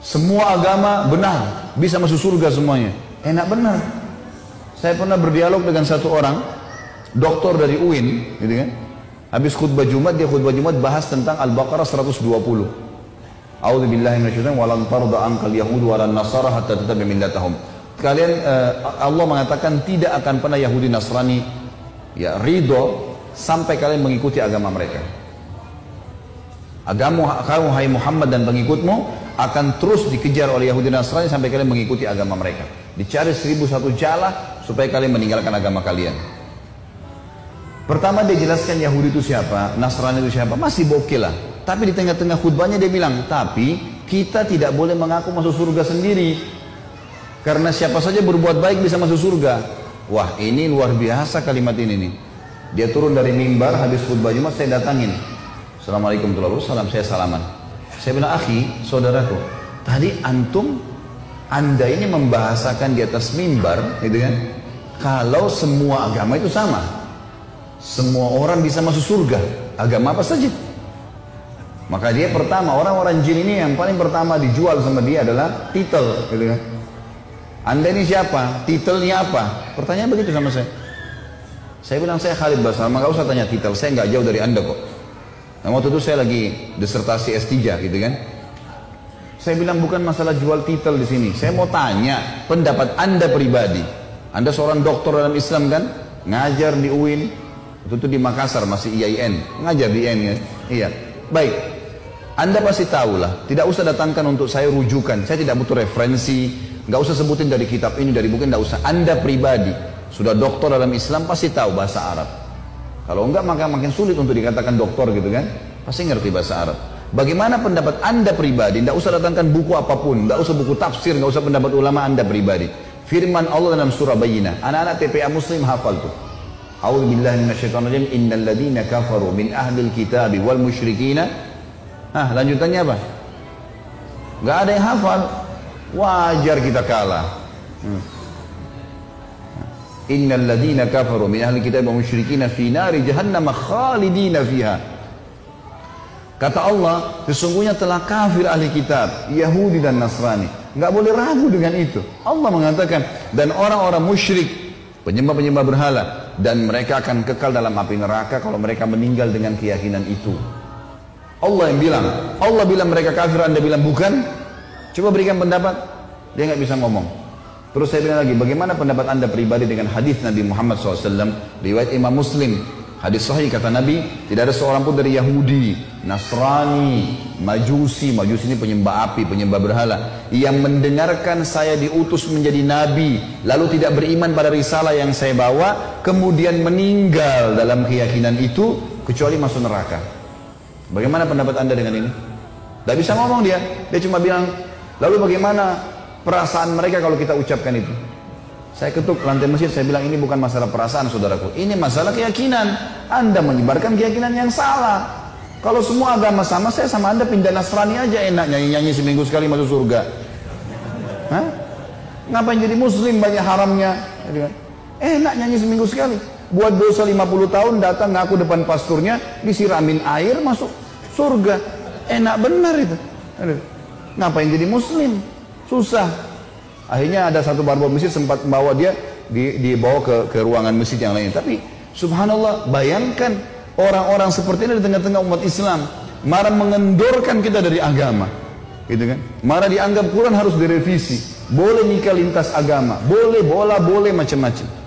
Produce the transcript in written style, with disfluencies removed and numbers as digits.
Semua agama benar, bisa masuk surga semuanya. Enak benar. Saya pernah berdialog dengan satu orang, doktor dari UIN, gitu kan. Habis khutbah Jumat, dia khutbah Jumat bahas tentang Al-Baqarah 120. A'udzubillahi minasyaitonir rajim, walan tarda ankal yahud walan nasara hatta tattabi'a millatahum. Kalian Allah mengatakan tidak akan pernah Yahudi Nasrani ya ridho sampai kalian mengikuti agama mereka. Agama kamu hai Muhammad dan pengikutmu akan terus dikejar oleh Yahudi Nasrani sampai kalian mengikuti agama mereka. Dicari 1001 jalah supaya kalian meninggalkan agama kalian. Pertama dia jelaskan Yahudi itu siapa, Nasrani itu siapa, masih bokeh lah. Tapi di tengah-tengah khutbahnya dia bilang, tapi kita tidak boleh mengaku masuk surga sendiri. Karena siapa saja berbuat baik bisa masuk surga. Wah, ini luar biasa kalimat ini nih. Dia turun dari mimbar habis khutbah Jumat, saya datangin. Assalamualaikum warahmatullahi wabarakatuh, saya salaman. Saya bilang, akhi, saudaraku, tadi anda ini membahasakan di atas mimbar, gitu kan? Kalau semua agama itu sama, semua orang bisa masuk surga, agama apa saja. Maka dia pertama, orang-orang jin ini yang paling pertama dijual sama dia adalah titel, gitu kan? Anda ini siapa? Titelnya apa? Pertanyaan begitu sama saya. Saya bilang, saya Khalid Basalamah, gak usah tanya titel, saya gak jauh dari anda kok. Nah, waktu itu saya lagi disertasi S3 gitu kan. Saya bilang bukan masalah jual titel di sini. Saya mau tanya pendapat anda pribadi. Anda seorang doktor dalam Islam kan? Ngajar di UIN. Waktu itu di Makassar masih IAIN. Ngajar di IAIN ya. Iya. Baik. Anda pasti tahulah. Tidak usah datangkan untuk saya rujukan. Saya tidak butuh referensi. Gak usah sebutin dari kitab ini, dari buku, gak usah. Anda pribadi sudah doktor dalam Islam pasti tahu bahasa Arab. Kalau enggak maka makin sulit untuk dikatakan doktor gitu kan. Pasti ngerti bahasa Arab. Bagaimana pendapat anda pribadi? Tidak usah datangkan buku apapun. Tidak usah buku tafsir. Tidak usah pendapat ulama anda pribadi. Firman Allah dalam surah Bayyinah. Anak-anak TPA Muslim hafal tuh. A'udzubillahi minasyaitonirrajim. Innal ladzina kafaru min ahlil kitabi wal musyrikina. Lanjutannya apa? Enggak ada yang hafal. Wajar kita kalah. Innal ladzina kafaru min ahli kitab wa musyrikina fi nari jahannam khalidina fiha. Kata Allah, sesungguhnya telah kafir ahli kitab, Yahudi dan Nasrani. Enggak boleh ragu dengan itu. Allah mengatakan, dan orang-orang musyrik, penyembah-penyembah berhala, dan mereka akan kekal dalam api neraka kalau mereka meninggal dengan keyakinan itu. Allah yang bilang, Allah bilang mereka kafir, anda bilang bukan. Coba berikan pendapat. Dia nggak bisa ngomong. Terus saya bilang lagi, bagaimana pendapat anda pribadi dengan hadis Nabi Muhammad SAW, riwayat Imam Muslim, hadis sahih kata Nabi, tidak ada seorang pun dari Yahudi, Nasrani, Majusi ini penyembah api, penyembah berhala, yang mendengarkan saya diutus menjadi Nabi, lalu tidak beriman pada risalah yang saya bawa, kemudian meninggal dalam keyakinan itu, kecuali masuk neraka. Bagaimana pendapat anda dengan ini? Tidak bisa ngomong dia cuma bilang, lalu bagaimana perasaan mereka kalau kita ucapkan itu? Saya ketuk lantai masjid, saya bilang ini bukan masalah perasaan saudaraku, ini masalah keyakinan. Anda menyebarkan keyakinan yang salah. Kalau semua agama sama, saya sama anda pindah Nasrani aja enak, nyanyi-nyanyi seminggu sekali masuk surga. Ngapain jadi muslim banyak haramnya? Enak nyanyi seminggu sekali. Buat dosa 50 tahun datang ngaku depan pasturnya, disiramin air masuk surga. Enak benar itu. Ngapain jadi muslim? Susah. Akhirnya ada satu barbot masjid sempat membawa dia dibawa ke ruangan masjid yang lain. Tapi subhanallah, bayangkan orang-orang seperti ini di tengah-tengah umat Islam marah mengendorkan kita dari agama, gitu kan? Marah dianggap Quran harus direvisi, boleh nikah lintas agama, boleh bola, boleh macam-macam.